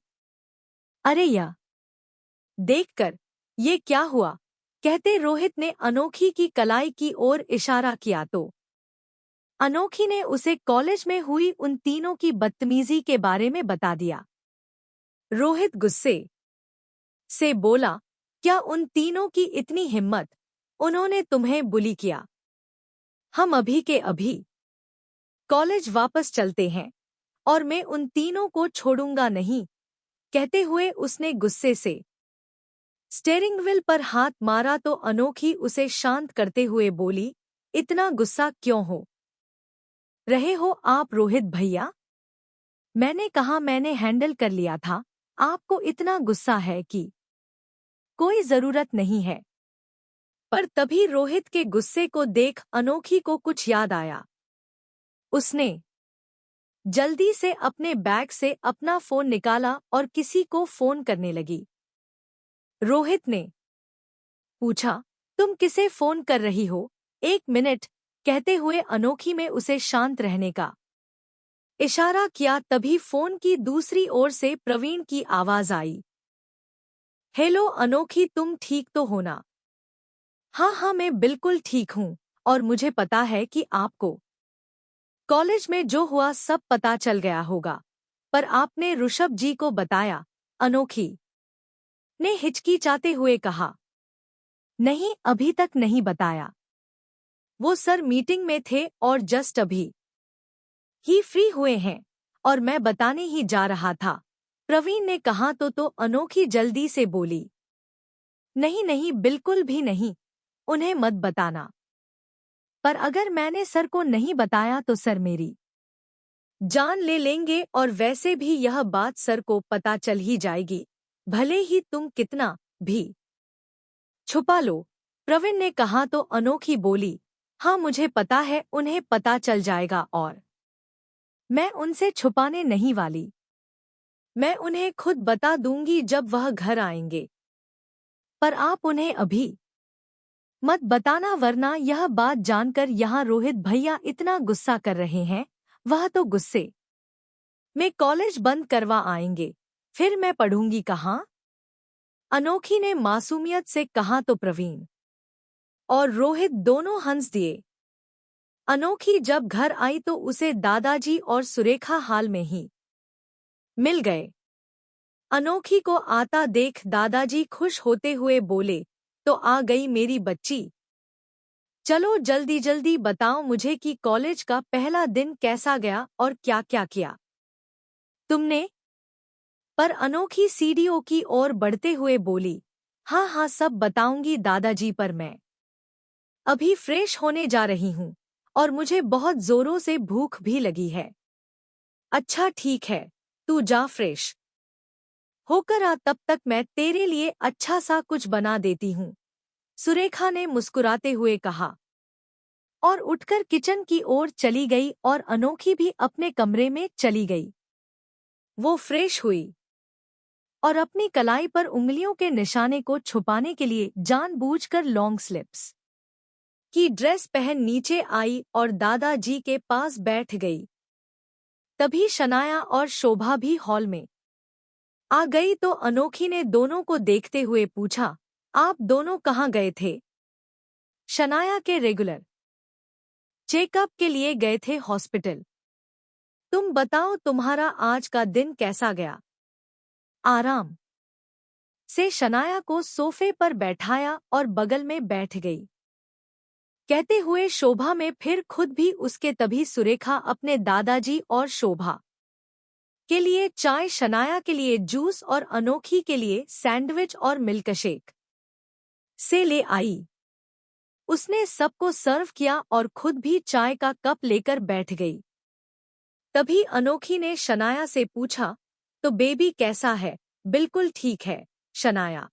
अरे या देखकर ये क्या हुआ? कहते रोहित ने अनोखी की कलाई की ओर इशारा किया तो अनोखी ने उसे कॉलेज में हुई उन तीनों की बदतमीजी के बारे में बता दिया। रोहित गुस्से से बोला, क्या उन तीनों की इतनी हिम्मत? उन्होंने तुम्हें बुली किया? हम अभी के अभी कॉलेज वापस चलते हैं और मैं उन तीनों को छोड़ूंगा नहीं। कहते हुए उसने गुस्से से स्टीयरिंग व्हील पर हाथ मारा तो अनोखी उसे शांत करते हुए बोली, इतना गुस्सा क्यों हो रहे हो आप रोहित भैया? मैंने कहा मैंने हैंडल कर लिया था, आपको इतना गुस्सा है कि कोई जरूरत नहीं है। पर तभी रोहित के गुस्से को देख अनोखी को कुछ याद आया। उसने जल्दी से अपने बैग से अपना फोन निकाला और किसी को फोन करने लगी। रोहित ने पूछा, तुम किसे फोन कर रही हो? एक मिनट, कहते हुए अनोखी में उसे शांत रहने का इशारा किया। तभी फोन की दूसरी ओर से प्रवीण की आवाज आई, हेलो अनोखी, तुम ठीक तो हो ना? हाँ हाँ मैं बिल्कुल ठीक हूँ, और मुझे पता है कि आपको कॉलेज में जो हुआ सब पता चल गया होगा, पर आपने ऋषभ जी को बताया? अनोखी ने हिचकिचाते हुए कहा, नहीं अभी तक नहीं बताया। वो सर मीटिंग में थे और जस्ट अभी ही फ्री हुए हैं और मैं बताने ही जा रहा था। प्रवीण ने कहा तो अनोखी जल्दी से बोली, नहीं नहीं बिल्कुल भी नहीं, उन्हें मत बताना। पर अगर मैंने सर को नहीं बताया तो सर मेरी जान ले लेंगे, और वैसे भी यह बात सर को पता चल ही जाएगी, भले ही तुम कितना भी छुपा लो। प्रवीण ने कहा तो अनोखी बोली, हाँ मुझे पता है उन्हें पता चल जाएगा और मैं उनसे छुपाने नहीं वाली। मैं उन्हें खुद बता दूंगी जब वह घर आएंगे। पर आप उन्हें अभी मत बताना, वरना यह बात जानकर यहाँ रोहित भैया इतना गुस्सा कर रहे हैं, वह तो गुस्से में कॉलेज बंद करवा आएंगे, फिर मैं पढ़ूंगी कहाँ? अनोखी ने मासूमियत से कहा तो प्रवीण और रोहित दोनों हंस दिए। अनोखी जब घर आई तो उसे दादाजी और सुरेखा हाल में ही मिल गए। अनोखी को आता देख दादाजी खुश होते हुए बोले, तो आ गई मेरी बच्ची। चलो जल्दी जल्दी बताओ मुझे कि कॉलेज का पहला दिन कैसा गया और क्या क्या किया तुमने। पर अनोखी सीढ़ियों की ओर बढ़ते हुए बोली, हाँ हाँ सब बताऊंगी दादाजी, पर मैं अभी फ्रेश होने जा रही हूँ और मुझे बहुत जोरों से भूख भी लगी है। अच्छा ठीक है, तू जा फ्रेश होकर आ, तब तक मैं तेरे लिए अच्छा सा कुछ बना देती हूँ, सुरेखा ने मुस्कुराते हुए कहा और उठकर किचन की ओर चली गई और अनोखी भी अपने कमरे में चली गई। वो फ्रेश हुई और अपनी कलाई पर उंगलियों के निशाने को छुपाने के लिए जानबूझकर लॉन्ग स्लिप्स की ड्रेस पहन नीचे आई और दादाजी के पास बैठ गई। तभी शनाया और शोभा भी हॉल में आ गई तो अनोखी ने दोनों को देखते हुए पूछा, आप दोनों कहाँ गए थे। शनाया के रेगुलर चेकअप के लिए गए थे हॉस्पिटल। तुम बताओ तुम्हारा आज का दिन कैसा गया। आराम से शनाया को सोफे पर बैठाया और बगल में बैठ गई। कहते हुए शोभा में फिर खुद भी उसके, तभी सुरेखा अपने दादाजी और शोभा के लिए चाय, शनाया के लिए जूस और अनोखी के लिए सैंडविच और मिल्कशेक से ले आई। उसने सबको सर्व किया और खुद भी चाय का कप लेकर बैठ गई। तभी अनोखी ने शनाया से पूछा, तो बेबी कैसा है। बिल्कुल ठीक है, शनाया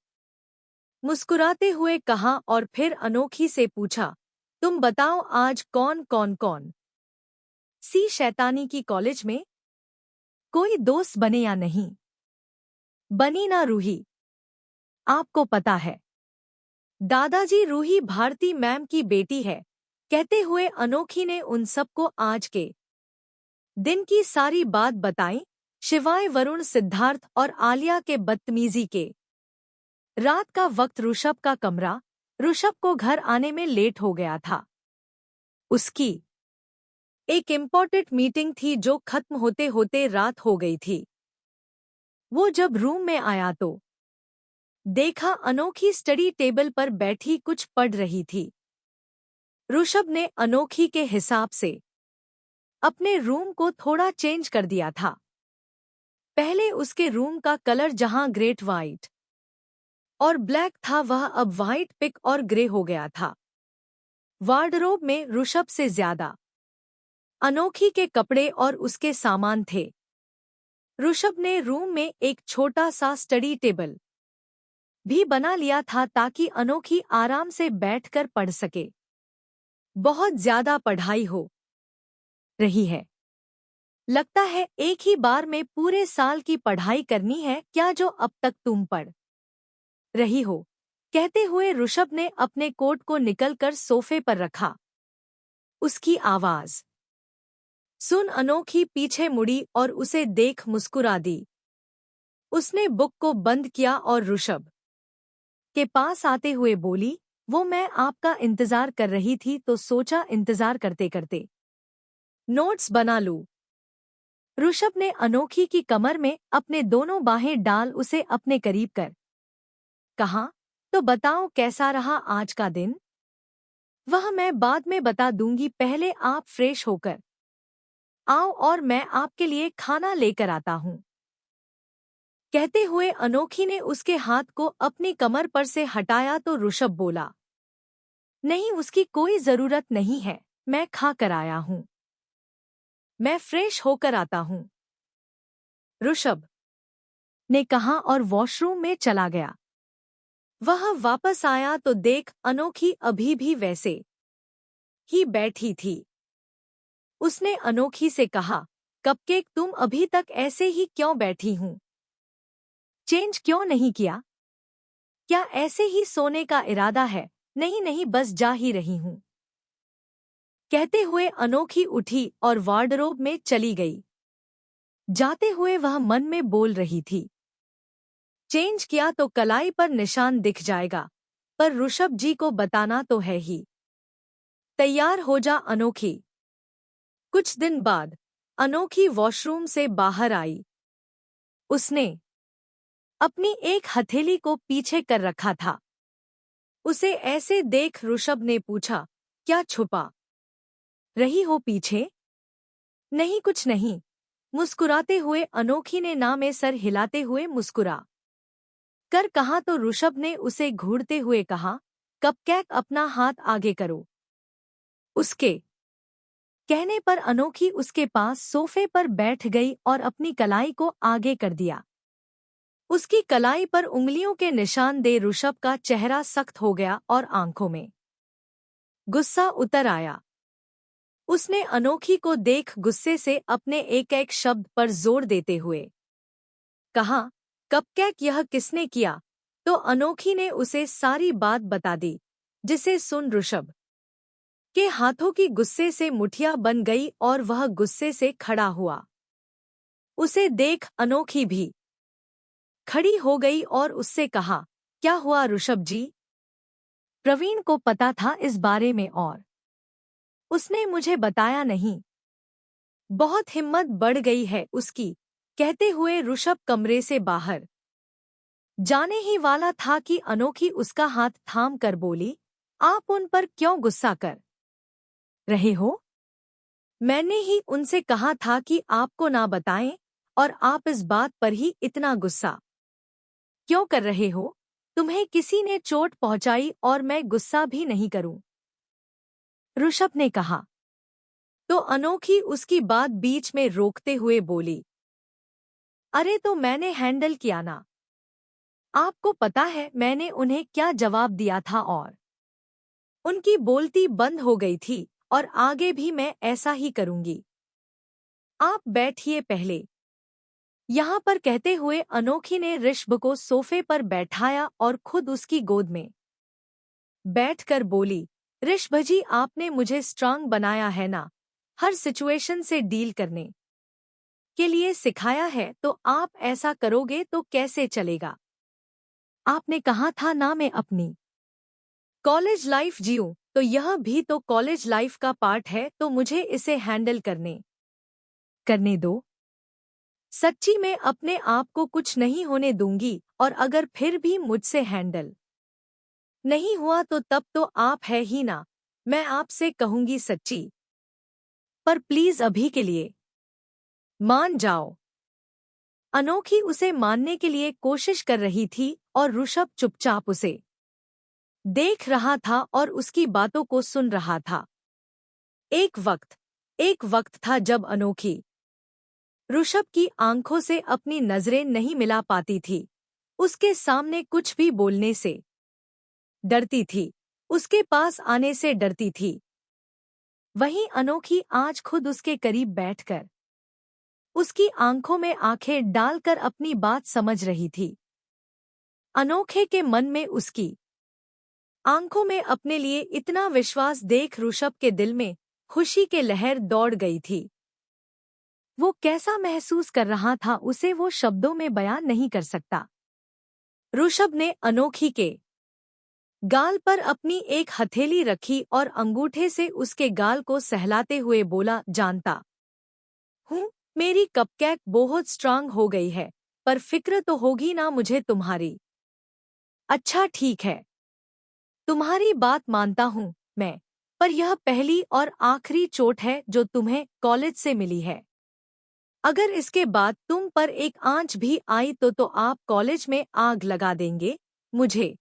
मुस्कुराते हुए कहा और फिर अनोखी से पूछा, तुम बताओ आज कौन सी शैतानी की कॉलेज में कोई दोस्त बने या नहीं। बनी ना रूही, आपको पता है दादाजी रूही भारती मैम की बेटी है। कहते हुए अनोखी ने उन सबको आज के दिन की सारी बात बताई, शिवाय वरुण, सिद्धार्थ और आलिया के बदतमीजी के। रात का वक्त, ऋषभ का कमरा, ऋषभ को घर आने में लेट हो गया था। उसकी एक इम्पोर्टेंट मीटिंग थी जो खत्म होते होते रात हो गई थी। वो जब रूम में आया तो देखा अनोखी स्टडी टेबल पर बैठी कुछ पढ़ रही थी। ऋषभ ने अनोखी के हिसाब से अपने रूम को थोड़ा चेंज कर दिया था। पहले उसके रूम का कलर जहां ग्रेट वाइट और ब्लैक था, वह अब वाइट, पिक और ग्रे हो गया था। वार्डरोब में ऋषभ से ज्यादा अनोखी के कपड़े और उसके सामान थे। ऋषभ ने रूम में एक छोटा सा स्टडी टेबल भी बना लिया था ताकि अनोखी आराम से बैठकर पढ़ सके। बहुत ज्यादा पढ़ाई हो रही है, लगता है एक ही बार में पूरे साल की पढ़ाई करनी है क्या जो अब तक तुम पढ़ रही हो। कहते हुए ऋषभ ने अपने कोट को निकलकर सोफे पर रखा। उसकी आवाज सुन अनोखी पीछे मुड़ी और उसे देख मुस्कुरा दी। उसने बुक को बंद किया और ऋषभ के पास आते हुए बोली, वो मैं आपका इंतजार कर रही थी तो सोचा इंतजार करते करते नोट्स बना लूं। ऋषभ ने अनोखी की कमर में अपने दोनों बाहें डाल उसे अपने करीब कर कहा, तो बताओ कैसा रहा आज का दिन। वह मैं बाद में बता दूंगी, पहले आप फ्रेश होकर आओ और मैं आपके लिए खाना लेकर आता हूँ। कहते हुए अनोखी ने उसके हाथ को अपनी कमर पर से हटाया तो ऋषभ बोला, नहीं उसकी कोई जरूरत नहीं है, मैं खा कर आया हूँ, मैं फ्रेश होकर आता हूँ, ऋषभ ने कहा और वॉशरूम में चला गया। वह वापस आया तो देख अनोखी अभी भी वैसे ही बैठी थी। उसने अनोखी से कहा, कपकेक तुम अभी तक ऐसे ही क्यों बैठी हूँ, चेंज क्यों नहीं किया, क्या ऐसे ही सोने का इरादा है। नहीं नहीं बस जा ही रही हूँ। कहते हुए अनोखी उठी और वार्डरोब में चली गई। जाते हुए वह मन में बोल रही थी, चेंज किया तो कलाई पर निशान दिख जाएगा, पर ऋषभ जी को बताना तो है ही। तैयार हो जा अनोखी। कुछ दिन बाद अनोखी वॉशरूम से बाहर आई। उसने अपनी एक हथेली को पीछे कर रखा था। उसे ऐसे देख ऋषभ ने पूछा, क्या छुपा रही हो पीछे? नहीं कुछ नहीं, मुस्कुराते हुए अनोखी ने ना में सर हिलाते हुए मुस्कुरा कर कहा तो ऋषभ ने उसे घूरते हुए कहा, कपकेक अपना हाथ आगे करो। उसके कहने पर अनोखी उसके पास सोफे पर बैठ गई और अपनी कलाई को आगे कर दिया। उसकी कलाई पर उंगलियों के निशान दे ऋषभ का चेहरा सख्त हो गया और आंखों में गुस्सा उतर आया। उसने अनोखी को देख गुस्से से अपने एक एक शब्द पर जोर देते हुए कहा, कपकेक यह किसने किया? तो अनोखी ने उसे सारी बात बता दी, जिसे सुन ऋषभ के हाथों की गुस्से से मुठिया बन गई और वह गुस्से से खड़ा हुआ। उसे देख अनोखी भी खड़ी हो गई और उससे कहा, क्या हुआ ऋषभ जी? प्रवीण को पता था इस बारे में और उसने मुझे बताया नहीं। बहुत हिम्मत बढ़ गई है उसकी। कहते हुए ऋषभ कमरे से बाहर जाने ही वाला था कि अनोखी उसका हाथ थाम कर बोली, आप उन पर क्यों गुस्सा कर रहे हो? मैंने ही उनसे कहा था कि आपको ना बताएं, और आप इस बात पर ही इतना गुस्सा क्यों कर रहे हो? तुम्हें किसी ने चोट पहुंचाई और मैं गुस्सा भी नहीं करूं, ऋषभ ने कहा। तो अनोखी उसकी बात बीच में रोकते हुए बोली, अरे तो मैंने हैंडल किया ना। आपको पता है मैंने उन्हें क्या जवाब दिया था? और उनकी बोलती बंद हो गई थी और आगे भी मैं ऐसा ही करूंगी। आप बैठिए पहले यहाँ पर, कहते हुए अनोखी ने ऋषभ को सोफे पर बैठाया और खुद उसकी गोद में बैठकर बोली, ऋषभ जी आपने मुझे स्ट्रांग बनाया है ना, हर सिचुएशन से डील करने के लिए सिखाया है, तो आप ऐसा करोगे तो कैसे चलेगा? आपने कहा था ना मैं अपनी कॉलेज लाइफ जीऊं, तो यह भी तो कॉलेज लाइफ का पार्ट है, तो मुझे इसे हैंडल करने दो। सच्ची मैं अपने आप को कुछ नहीं होने दूंगी, और अगर फिर भी मुझसे हैंडल नहीं हुआ तो तब तो आप है ही ना। मैं आपसे कहूंगी सच्ची, पर प्लीज अभी के लिए मान जाओ। अनोखी उसे मानने के लिए कोशिश कर रही थी और ऋषभ चुपचाप उसे देख रहा था और उसकी बातों को सुन रहा था। एक वक्त था जब अनोखी ऋषभ की आंखों से अपनी नजरें नहीं मिला पाती थी। उसके सामने कुछ भी बोलने से डरती थी, उसके पास आने से डरती थी। वहीं अनोखी आज खुद उसके करीब बैठकर उसकी आंखों में आंखें डालकर अपनी बात समझ रही थी। अनोखे के मन में उसकी आंखों में अपने लिए इतना विश्वास देख ऋषभ के दिल में खुशी के लहर दौड़ गई थी। वो कैसा महसूस कर रहा था उसे वो शब्दों में बयान नहीं कर सकता। ऋषभ ने अनोखी के गाल पर अपनी एक हथेली रखी और अंगूठे से उसके गाल को सहलाते हुए बोला, जानता हूँ मेरी कपकेक बहुत स्ट्रांग हो गई है, पर फिक्र तो होगी ना मुझे तुम्हारी। अच्छा ठीक है, तुम्हारी बात मानता हूँ मैं, पर यह पहली और आखिरी चोट है जो तुम्हें कॉलेज से मिली है। अगर इसके बाद तुम पर एक आंच भी आई तो आप कॉलेज में आग लगा देंगे, मुझे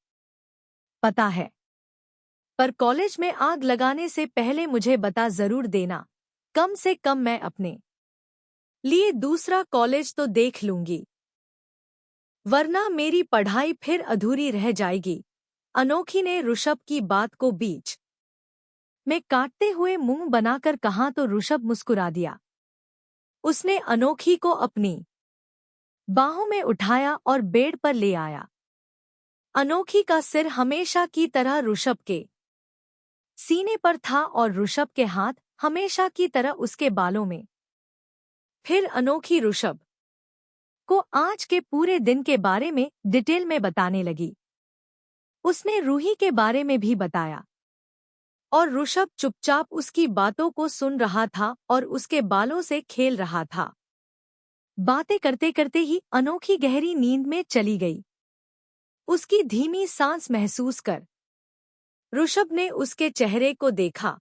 पता है। पर कॉलेज में आग लगाने से पहले मुझे बता जरूर देना, कम से कम मैं अपने लिए दूसरा कॉलेज तो देख लूंगी, वरना मेरी पढ़ाई फिर अधूरी रह जाएगी। अनोखी ने ऋषभ की बात को बीच में काटते हुए मुंह बनाकर कहा तो ऋषभ मुस्कुरा दिया। उसने अनोखी को अपनी बाहों में उठाया और बेड पर ले आया। अनोखी का सिर हमेशा की तरह ऋषभ के सीने पर था और ऋषभ के हाथ हमेशा की तरह उसके बालों में। फिर अनोखी ऋषभ को आज के पूरे दिन के बारे में डिटेल में बताने लगी। उसने रूही के बारे में भी बताया और ऋषभ चुपचाप उसकी बातों को सुन रहा था और उसके बालों से खेल रहा था। बातें करते करते ही अनोखी गहरी नींद में चली गई। उसकी धीमी सांस महसूस कर ऋषभ ने उसके चेहरे को देखा।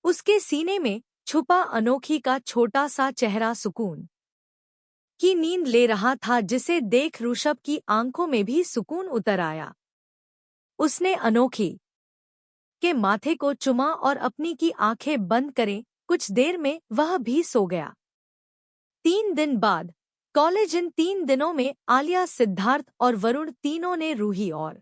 उसके सीने में छुपा अनोखी का छोटा सा चेहरा सुकून की नींद ले रहा था, जिसे देख ऋषभ की आंखों में भी सुकून उतर आया। उसने अनोखी के माथे को चुमा और अपनी की आंखें बंद करें। कुछ देर में वह भी सो गया। 3 दिन बाद कॉलेज। इन 3 दिनों में आलिया, सिद्धार्थ और वरुण तीनों ने रूही और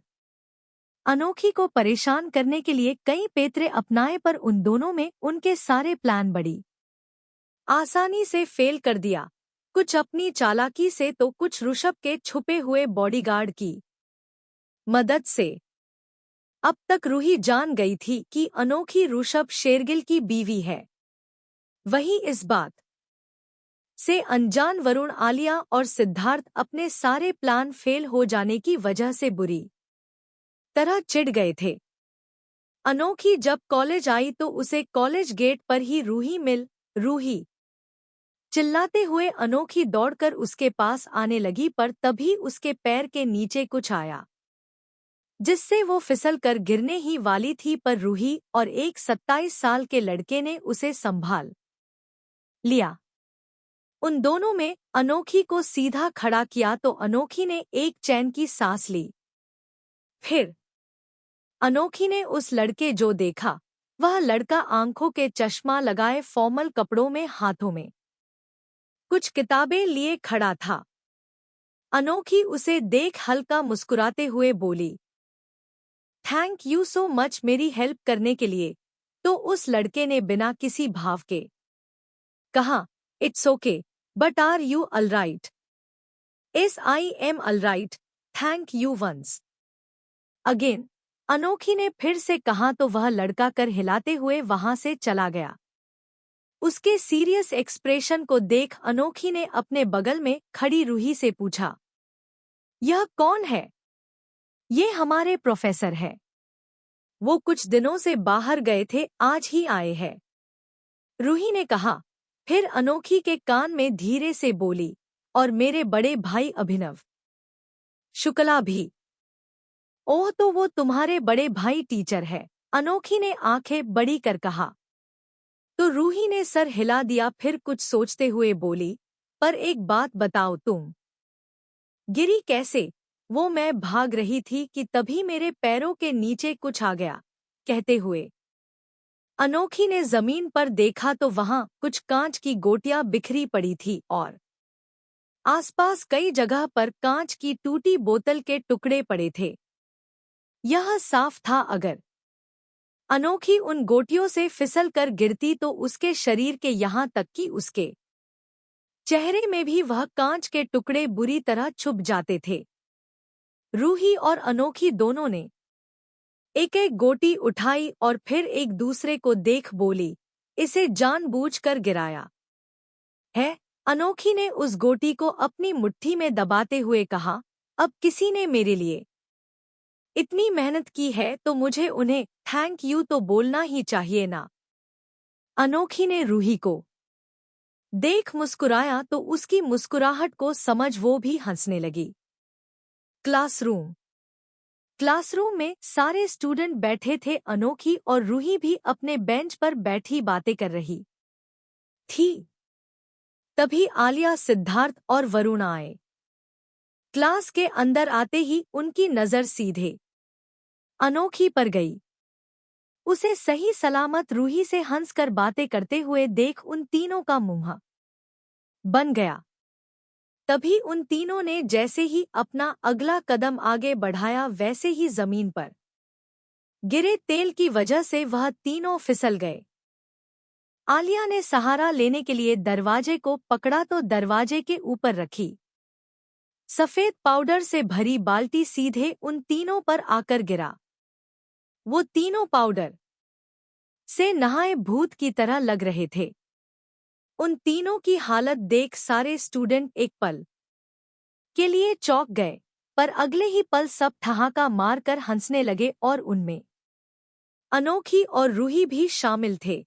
अनोखी को परेशान करने के लिए कई पेतरे अपनाए, पर उन दोनों में उनके सारे प्लान बड़ी आसानी से फेल कर दिया। कुछ अपनी चालाकी से तो कुछ ऋषभ के छुपे हुए बॉडीगार्ड की मदद से। अब तक रूही जान गई थी कि अनोखी ऋषभ शेरगिल की बीवी है। वहीं इस बात से अनजान वरुण, आलिया और सिद्धार्थ अपने सारे प्लान फेल हो जाने की वजह से बुरी तरह चिढ़ गए थे। अनोखी जब कॉलेज आई तो उसे कॉलेज गेट पर ही रूही चिल्लाते हुए अनोखी दौड़कर उसके पास आने लगी, पर तभी उसके पैर के नीचे कुछ आया जिससे वो फिसल कर गिरने ही वाली थी, पर रूही और एक 27 साल के लड़के ने उसे संभाल लिया। उन दोनों में अनोखी को सीधा खड़ा किया तो अनोखी ने एक चैन की सांस ली। फिर अनोखी ने उस लड़के जो देखा, वह लड़का आंखों के चश्मा लगाए फॉर्मल कपड़ों में हाथों में कुछ किताबें लिए खड़ा था। अनोखी उसे देख हल्का मुस्कुराते हुए बोली, थैंक यू सो मच मेरी हेल्प करने के लिए। तो उस लड़के ने बिना किसी भाव के कहा, it's okay, but are you alright? Yes I am alright, thank you once again. Anokhi ने फिर से कहा तो वह लड़का कर हिलाते हुए वहां से चला गया। उसके सीरियस एक्सप्रेशन को देख अनोखी ने अपने बगल में खड़ी रूही से पूछा, यह कौन है? ये हमारे प्रोफेसर है। वो कुछ दिनों से बाहर गए थे, आज ही आए हैं। रूही ने कहा। फिर अनोखी के कान में धीरे से बोली, और मेरे बड़े भाई अभिनव शुक्ला भी। ओह, तो वो तुम्हारे बड़े भाई टीचर है? अनोखी ने आंखें बड़ी कर कहा। तो रूही ने सर हिला दिया, फिर कुछ सोचते हुए बोली, पर एक बात बताओ, तुम गिरी कैसे? वो मैं भाग रही थी कि तभी मेरे पैरों के नीचे कुछ आ गया। कहते हुए अनोखी ने जमीन पर देखा तो वहां कुछ कांच की गोटियां बिखरी पड़ी थी और आसपास कई जगह पर कांच की टूटी बोतल के टुकड़े पड़े थे। यह साफ था अगर अनोखी उन गोटियों से फिसल कर गिरती तो उसके शरीर के यहाँ तक कि उसके चेहरे में भी वह कांच के टुकड़े बुरी तरह छुप जाते थे। रूही और अनोखी दोनों ने एक एक गोटी उठाई और फिर एक दूसरे को देख बोली, इसे जानबूझकर गिराया है? अनोखी ने उस गोटी को अपनी मुट्ठी में दबाते हुए कहा, अब किसी ने मेरे लिए इतनी मेहनत की है तो मुझे उन्हें थैंक यू तो बोलना ही चाहिए ना। अनोखी ने रूही को देख मुस्कुराया तो उसकी मुस्कुराहट को समझ वो भी हंसने लगी। क्लासरूम में सारे स्टूडेंट बैठे थे। अनोखी और रूही भी अपने बेंच पर बैठी बातें कर रही थी। तभी आलिया, सिद्धार्थ और वरुण आए। क्लास के अंदर आते ही उनकी नजर सीधे अनोखी पर गई। उसे सही सलामत रूही से हंसकर बातें करते हुए देख उन तीनों का मुंह बन गया। तभी उन तीनों ने जैसे ही अपना अगला कदम आगे बढ़ाया, वैसे ही जमीन पर गिरे तेल की वजह से वह तीनों फिसल गए। आलिया ने सहारा लेने के लिए दरवाजे को पकड़ा तो दरवाजे के ऊपर रखी सफेद पाउडर से भरी बाल्टी सीधे उन तीनों पर आकर गिरा। वो तीनों पाउडर से नहाए भूत की तरह लग रहे थे। उन तीनों की हालत देख सारे स्टूडेंट एक पल के लिए चौंक गए, पर अगले ही पल सब ठहाका मारकर हंसने लगे और उनमें अनोखी और रूही भी शामिल थे।